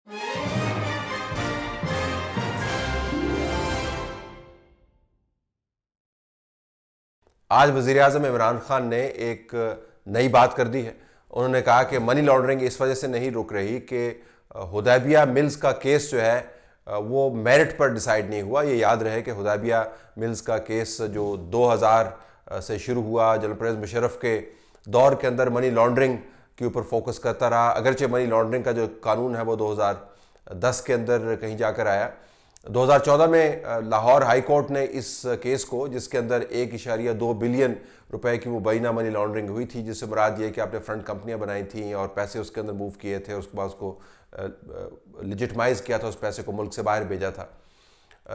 आज वज़ीर-ए-आज़म इमरान खान ने एक नई बात कर दी है। उन्होंने कहा कि मनी लॉन्ड्रिंग इस वजह से नहीं रुक रही कि हुदैबिया मिल्स का केस जो है वो मेरिट पर डिसाइड नहीं हुआ। ये याद रहे कि हुदैबिया मिल्स का केस जो 2000 से शुरू हुआ, जनरल परवेज़ मुशर्रफ के दौर के अंदर मनी लॉन्ड्रिंग के ऊपर फोकस करता रहा। अगरचे मनी लॉन्ड्रिंग का जो कानून है वो 2010 के अंदर कहीं जाकर आया। 2014 में लाहौर हाई कोर्ट ने इस केस को, जिसके अंदर 1.2 बिलियन रुपए की मुबैना मनी लॉन्ड्रिंग हुई थी, जिससे मुराद ये कि आपने फ्रंट कंपनियां बनाई थी और पैसे उसके अंदर मूव किए थे, उसके बाद उसको लिजिटमाइज किया था, उस पैसे को मुल्क से बाहर भेजा था।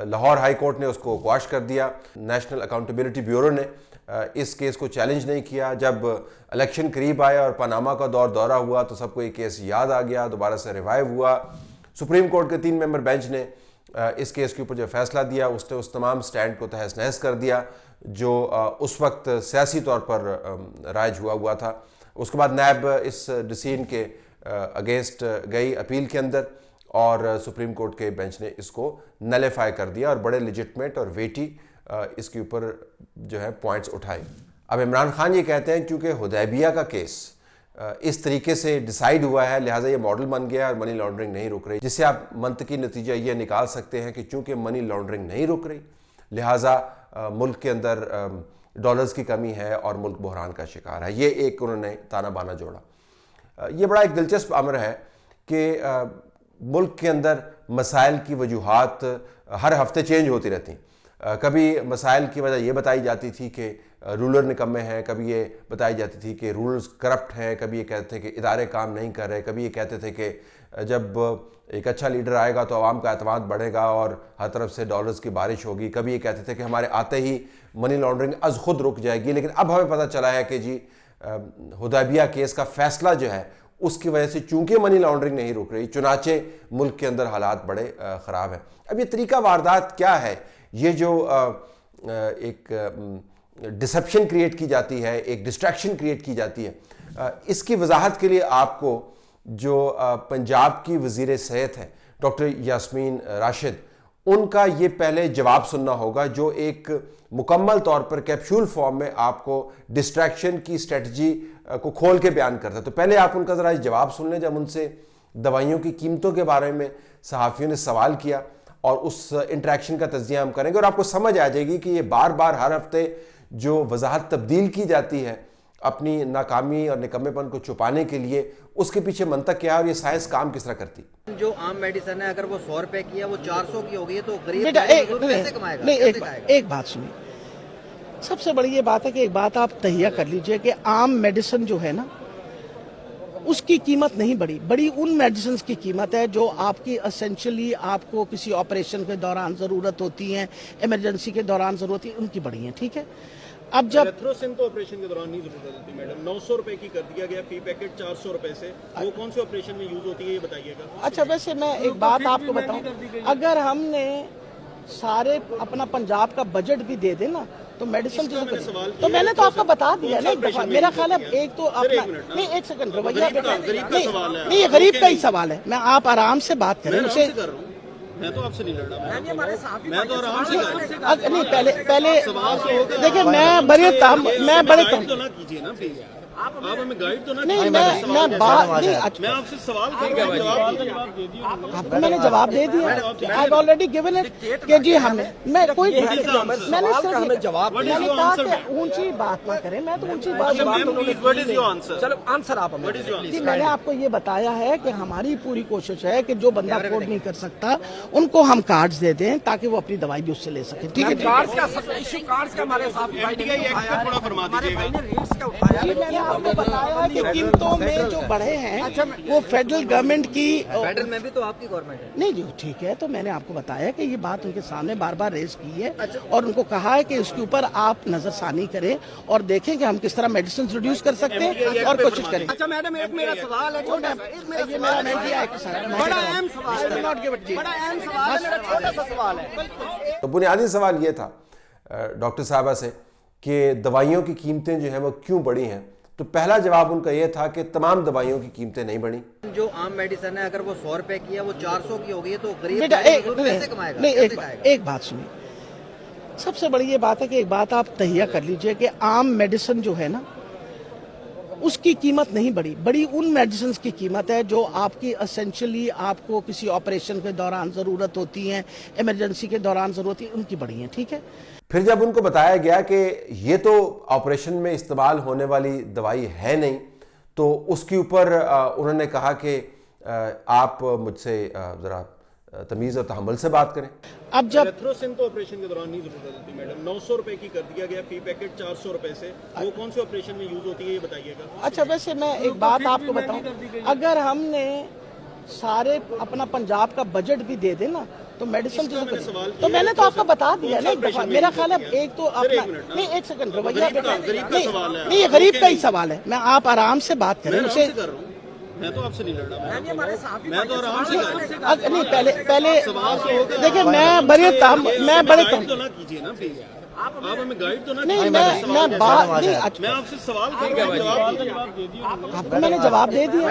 लाहौर हाई कोर्ट ने उसको क्वाश कर दिया। नेशनल अकाउंटेबिलिटी ब्यूरो ने इस केस को चैलेंज नहीं किया। जब इलेक्शन करीब आया और पनामा का दौरा हुआ तो सबको ये केस याद आ गया, दोबारा से रिवाइव हुआ। सुप्रीम कोर्ट के 3 मेंबर बेंच ने इस केस के ऊपर जो फैसला दिया उसने उस तमाम स्टैंड को तहस नहस कर दिया जो उस वक्त सियासी तौर पर राइज हुआ था। उसके बाद नैब इस डिसीजन के अगेंस्ट गई अपील के अंदर और सुप्रीम कोर्ट के बेंच ने इसको नलीफाई कर दिया और बड़े लेजिटमेट और वेटी इसके ऊपर जो है पॉइंट्स उठाए। अब इमरान खान ये कहते हैं क्योंकि हुदैबिया का केस इस तरीके से डिसाइड हुआ है, लिहाजा ये मॉडल बन गया और मनी लॉन्ड्रिंग नहीं रुक रही, जिससे आप मंतकी नतीजा ये निकाल सकते हैं कि चूंकि मनी लॉन्ड्रिंग नहीं रुक रही, लिहाजा मुल्क के अंदर डॉलर्स की कमी है और मुल्क बहरान का शिकार है। ये एक उन्होंने ताना बाना जोड़ा। ये बड़ा एक दिलचस्प अमर है कि मुल्क के अंदर मसाइल की वजूहात हर हफ्ते चेंज होती रहती। कभी मसाइल की वजह ये बताई जाती थी कि रूलर निकम्मे हैं, कभी ये बताई जाती थी कि रूल्स करप्ट हैं, कभी ये कहते थे कि इदारे काम नहीं कर रहे, कभी ये कहते थे कि जब एक अच्छा लीडर आएगा तो आवाम का एतमाद बढ़ेगा और हर तरफ से डॉलर्स की बारिश होगी, कभी ये कहते थे कि हमारे आते ही मनी लॉन्ड्रिंग अज खुद रुक जाएगी। लेकिन अब हमें पता चला है कि जी हुदैबिया केस का फैसला जो है उसकी वजह से चूंकि मनी लॉन्ड्रिंग नहीं रुक रही, चुनाचे मुल्क के अंदर हालात बड़े ख़राब हैं। अब ये तरीका वारदात क्या है, ये जो एक डिसेप्शन क्रिएट की जाती है, एक डिस्ट्रैक्शन क्रिएट की जाती है, इसकी वजाहत के लिए आपको जो पंजाब की वज़ीर सेहत है डॉक्टर यास्मीन राशिद, उनका ये पहले जवाब सुनना होगा, जो एक मुकम्मल तौर पर कैप्सूल फॉर्म में आपको डिस्ट्रैक्शन की स्ट्रेटजी को खोल के बयान करता है। तो पहले आप उनका ज़रा जवाब सुन लें जब उनसे दवाइयों की कीमतों के बारे में सहाफ़ियों ने सवाल किया, और उस इंटरेक्शन का तज्ज़िया हम करेंगे और आपको समझ आ जाएगी कि ये बार बार हर हफ्ते जो वजाहत तब्दील की जाती है अपनी नाकामी और निकम्मेपन को छुपाने के लिए, उसके पीछे मंतक क्या है और ये साइंस काम किस तरह करती है। जो आम मेडिसिन है अगर वो 100 रुपए की है, वो 400 की हो गई है, तो गरीब कैसे कमाएगा? नहीं, एक बात सुनिए, सबसे बड़ी ये बात है कि एक बात आप तहिया कर लीजिए कि आम मेडिसिन जो है ना उसकी कीमत नहीं बड़ी उन मेडिसिन की कीमत है जो आपकी एसेंशियली आपको किसी ऑपरेशन के दौरान ज़रूरत होती है, इमरजेंसी के दौरान ज़रूरत है, उनकी बड़ी है। ठीक है, अब जब रेथ्रोसिन तो ऑपरेशन के दौरान नहीं जरूरत होती मैडम, 900 रुपए की कर दिया गया फी पैकेट 400 रुपए से, वो कौन से ऑपरेशन में यूज होती है ये बताइएगा। अच्छा, वैसे मैं एक बात आपको बताऊं, अगर हमने सारे अपना पंजाब का बजट भी दे दे ना तो मेडिसिन तो मैंने तो आपको बता दिया ना एक दफा। मेरा ख्याल है एक तो अपना नहीं, एक सेकंड रवैया नहीं, ये गरीब का ही सवाल है। मैं आप आराम से बात करें उसे, मैं तो आपसे नहीं लड़ रहा, मैं तो आराम से नहीं, पहले देखिए मैं बड़े कम तो ना कीजिए ना प्लीज, आप हमें गाइड तो ना नहीं, मैं बात नहीं, मैं आपसे सवाल आपको मैंने जवाब दे दिया। आई ऑलरेडी गिवन इट कि जी हमें मैं कोई मैंने सिर्फ जवाब मैंने कहा कि ऊंची बात ना करें, मैं तो ऊंची बात चलो आंसर आप जी मैंने आपको ये बताया है कि हमारी पूरी कोशिश है कि जो बंदा अफोर्ड नहीं कर सकता उनको हम कार्ड्स दे दें ताकि वो अपनी दवाई भी उससे ले सके। ठीक है, कार्ड्स का इशू, कार्ड्स का हमारे साथ मैंने आपको बताया कि कीमतों में जो बढ़े हैं वो फेडरल गवर्नमेंट की, फेडरल में भी तो आपकी गवर्नमेंट है। नहीं जी, ठीक है, तो मैंने आपको बताया कि ये बात उनके सामने बार बार रेज की है और उनको कहा है कि इसके ऊपर आप नजरसानी करें और देखें कि हम किस तरह मेडिसिन रिड्यूस कर सकते हैं और कोशिश करें। अच्छा मैडम, एक मेरा सवाल है, बड़ा अहम सवाल है। तो बुनियादी सवाल ये था डॉक्टर साहबा से कि दवाइयों की कीमतें जो है वो क्यों बढ़ी हैं। तो पहला जवाब उनका यह था कि तमाम दवाइयों की कीमतें नहीं बढ़ी। जो आम मेडिसिन है अगर वो 100 रुपए की है वो 400 की हो गई है तो गरीब बेटा कैसे कमाएगा? नहीं, कैसे खाएगा? एक बात सुनिए, सबसे बड़ी ये बात है कि एक बात आप तहिया कर लीजिए कि आम मेडिसिन जो है ना उसकी कीमत नहीं बढ़ी उन मेडिसिन की कीमत है जो आपकी एसेंशियली आपको किसी ऑपरेशन के दौरान ज़रूरत होती है, इमरजेंसी के दौरान ज़रूरत होती है, उनकी बढ़ी है। ठीक है, फिर जब उनको बताया गया कि ये तो ऑपरेशन में इस्तेमाल होने वाली दवाई है नहीं, तो उसके ऊपर उन्होंने कहा कि आप मुझसे ज़रा तमीज़ और तहम्मुल से बात करें। अब जब एरिथ्रोसिन तो ऑपरेशन के दौरान नहीं जरूरत होती मैडम, 900 रुपए की कर दिया गया फी पैकेट 400 रुपए से, वो कौन से ऑपरेशन में यूज होती है ये बताइएगा। अच्छा, वैसे मैं एक बात आपको बताऊं, अगर हमने सारे अपना पंजाब का बजट भी दे देना तो मेडिसिन तो मैंने तो आपको बता दिया ना एक दफा। मेरा ख्याल है एक तो अपना नहीं, एक सेकंड रवैया नहीं, ये गरीब का ही सवाल है। मैं आप आराम से बात करें उसे, मैं तो आपसे नहीं लड़ रहा, मैं तो आराम से नहीं पहले देखिए मैं बड़े कम तो ना कीजिए ना प्लीज, आप हमें गाइड तो ना नहीं, मैं बात नहीं, मैं आपसे सवाल करूंगा, आपको मैंने जवाब दे दिया।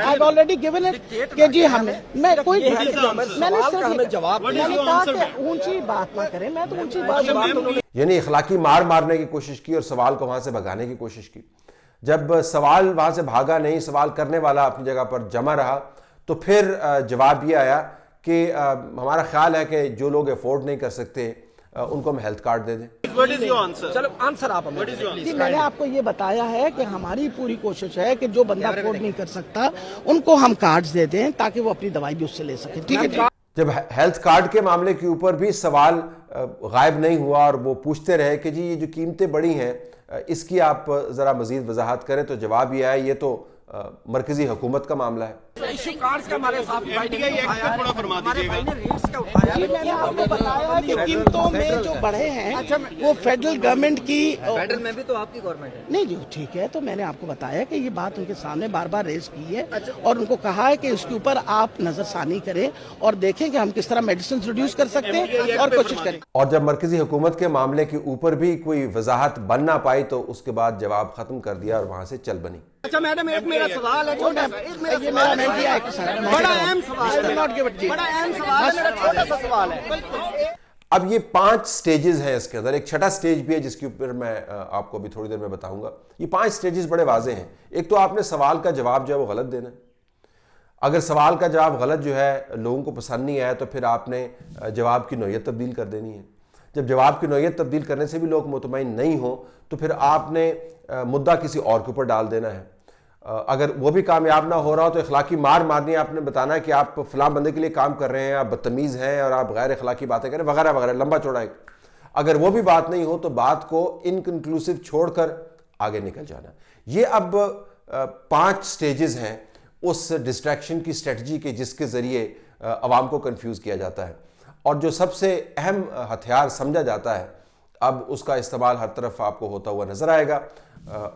आई ऑलरेडी गिवन इट कि जी हमने मैं कोई मैंने जवाब मैंने कहा कि ऊंची बात ना करें, मैं तो ऊंची बात यानी इखलाकी मार मारने की कोशिश की और सवाल को वहां से भगाने की कोशिश की। जब सवाल वहां से भागा नहीं, सवाल करने वाला अपनी जगह पर जमा रहा, तो फिर जवाब ये आया कि हमारा ख्याल है कि जो लोग अफोर्ड नहीं कर सकते उनको हम हेल्थ कार्ड दे दें। What is your answer? चलो आंसर आप हमें। answer? मैंने आपको ये बताया है कि हमारी पूरी कोशिश है कि जो बंदा अफोर्ड नहीं कर सकता उनको हम कार्ड्स दे दें ताकि वो अपनी दवाई भी उससे ले सके। ठीक है, जब हेल्थ कार्ड के मामले के ऊपर भी सवाल गायब नहीं हुआ और वो पूछते रहे कि जी ये जो कीमतें बढ़ी हैं इसकी आप ज़रा मज़ीद वजाहत करें, तो जवाब ये आया ये तो मरकजी हुकूमत का मामला है। इश्यू कार्ड्स का हमारे साथ थोड़ा फरमा दीजिएगा। मैंने आपको बताया कि कीमतों में जो बढ़े हैं वो फेडरल गवर्नमेंट की, फेडरल में भी तो आपकी गवर्नमेंट है। नहीं जी ठीक है, तो मैंने आपको बताया कि ये बात उनके सामने बार बार रेज की है और उनको कहा है कि इसके ऊपर आप नजरसानी करें और देखें कि हम किस तरह मेडिसिन रिड्यूस कर सकते हैं और कोशिश करें। और जब मरकजी हुकूमत के मामले के ऊपर भी कोई वजाहत बन ना पाई तो उसके बाद जवाब खत्म कर दिया और वहां से चल बनी। अच्छा मैडम, एक मेरा सवाल है, बड़ा अहम सवाल है, बड़ा अहम सवाल है, मेरा छोटा सा सवाल है। अब ये 5 स्टेजेस हैं इसके अंदर, एक छठा स्टेज भी है जिसके ऊपर मैं आपको अभी थोड़ी देर में बताऊंगा। ये 5 स्टेजेस बड़े वाजे हैं। एक तो आपने सवाल का जवाब जो है वो गलत देना है। अगर सवाल का जवाब गलत जो है लोगों को पसंद नहीं आया तो फिर आपने जवाब की नौयत तब्दील कर देनी है। जब जवाब की नौयत तब्दील करने से भी लोग मुतमईन नहीं हो तो फिर आपने मुद्दा किसी और के ऊपर डाल देना है। अगर वो भी कामयाब ना हो रहा हो तो इखलाकी मार मारनी है। आपने बताना है कि आप फलां बंदे के लिए काम कर रहे हैं, आप बदतमीज़ हैं और आप गैर इखलाकी बातें करें वगैरह वगैरह, लंबा चौड़ा एक। अगर वो भी बात नहीं हो तो बात को इनकन्क्लूसिव छोड़कर आगे निकल जाना। ये अब 5 स्टेजेस हैं उस डिस्ट्रैक्शन की स्ट्रेटजी के जिसके ज़रिए अवाम को कन्फ्यूज़ किया जाता है। और जो सबसे अहम हथियार समझा जाता है अब उसका इस्तेमाल हर तरफ आपको होता हुआ नज़र आएगा,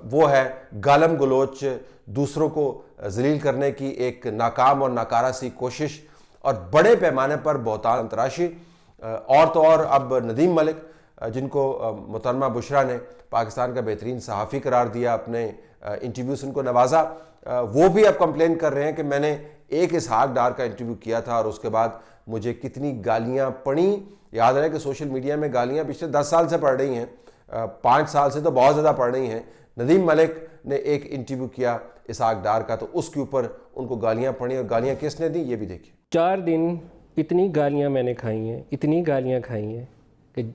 वो है गालम गलोच, दूसरों को जलील करने की एक नाकाम और नाकारा सी कोशिश और बड़े पैमाने पर बहुतान तराशी। और तो और अब नदीम मलिक जिनको मोहतरमा बुशरा ने पाकिस्तान का बेहतरीन सहाफ़ी करार दिया, अपने इंटरव्यू से उनको नवाजा, वो भी अब कंप्लेन कर रहे हैं कि मैंने एक इसहाक डार का इंटरव्यू किया था और उसके बाद मुझे कितनी गालियां पड़ी। याद रहे कि सोशल मीडिया में गालियां पिछले 10 साल से पड़ रही हैं, 5 साल से तो बहुत ज़्यादा पड़ रही हैं। नदीम मलिक ने एक इंटरव्यू किया इसहाक डार का तो उसके ऊपर उनको गालियां पड़ी और गालियां किसने दी ये भी देखिए। 4 दिन इतनी गालियां मैंने खाई हैं, इतनी गालियां खाई हैं कि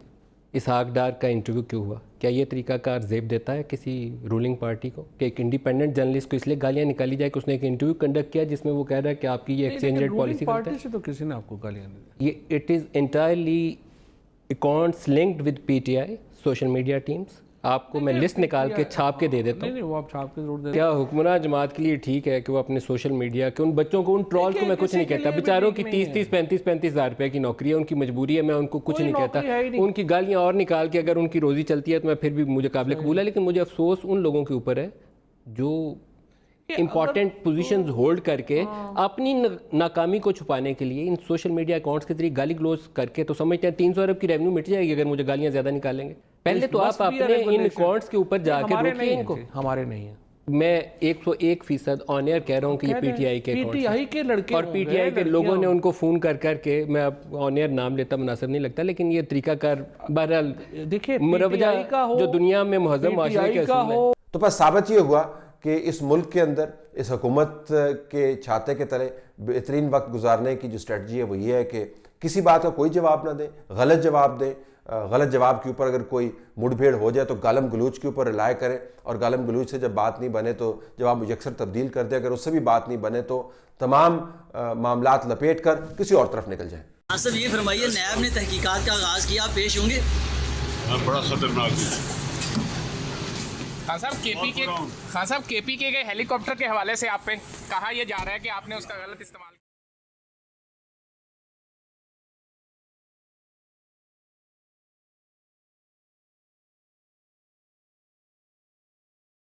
इसहाक डार का इंटरव्यू क्यों हुआ। क्या ये तरीकाकार जेब देता है किसी रूलिंग पार्टी को कि एक इंडिपेंडेंट जर्नलिस्ट को इसलिए गालियां निकाली जाए कि उसने एक इंटरव्यू कंडक्ट किया जिसमें वो कह रहा है कि आपकी ये एक्सचेंज रेट पॉलिसी पार्टी से तो किसी ने आपको गालियां नहीं दी। ये it is entirely accounts linked with PTI social media teams. आपको मैं लिस्ट निकाल के छाप के दे देता हूँ। नहीं वो आप छाप के जरूर दे। क्या हुक्मरान जमात के लिए ठीक है कि वो अपने सोशल मीडिया के उन बच्चों को, उन ट्रॉल को मैं कुछ नहीं कहता, बेचारों की 30-30 35-35 हज़ार रुपये की नौकरी है, उनकी मजबूरी है, मैं उनको कुछ नहीं कहता। उनकी गालियाँ और निकाल के अगर उनकी रोज़ी चलती है तो मैं फिर भी मुझे काबिल कबूल है। लेकिन मुझे अफसोस उन लोगों के ऊपर है जो इंपॉर्टेंट पोजीशंस होल्ड करके अपनी नाकामी को छुपाने के लिए इन सोशल मीडिया अकाउंट्स के जरिए गाली ग्लोज करके तो समझते हैं 300 अरब की रेवेन्यू मिट जाएगी अगर मुझे गालियां ज़्यादा निकालेंगे। पहले तो आप अपने इन अकाउंट्स के ऊपर जाकर रोकिए इनको। हमारे नहीं है, मैं 101% ऑन एयर कह रहा हूँ कि ये पीटीआई के अकाउंट पीटीआई के लड़के और पीटीआई के लोगों ने उनको फ़ोन कर करके, मैं अब ऑन एयर नाम लेता मुनासिब नहीं लगता, लेकिन ये तरीकाकार बहरहाल देखिए मुरवजा का हो, जो दुनिया में मुहज़्ज़म माशरे के का असूल है। हो, तो बस साबित ये हुआ कि इस मुल्क के अंदर इस हुकूमत के छाते के तले बेहतरीन वक्त गुजारने की जो स्ट्रेटजी है वो ये है कि किसी बात का कोई जवाब ना दें, गलत जवाब दें, गलत जवाब के ऊपर अगर कोई मुठभेड़ हो जाए तो गालम गलूच के ऊपर रिलाय करें, और गालम गलूच से जब बात नहीं बने तो जवाब यकसर तब्दील कर दें, अगर उससे भी बात नहीं बने तो तमाम मामलात लपेट कर किसी और तरफ निकल जाएं। आसिफ, ये फरमाइए, नैब ने तहकीकात का आगाज़ किया, आप पेश होंगे? बड़ा खतरनाक है। खान साहब केपी के गए हेलीकॉप्टर के हवाले से आप पे कहा यह जा रहा है कि आपने उसका गलत इस्तेमाल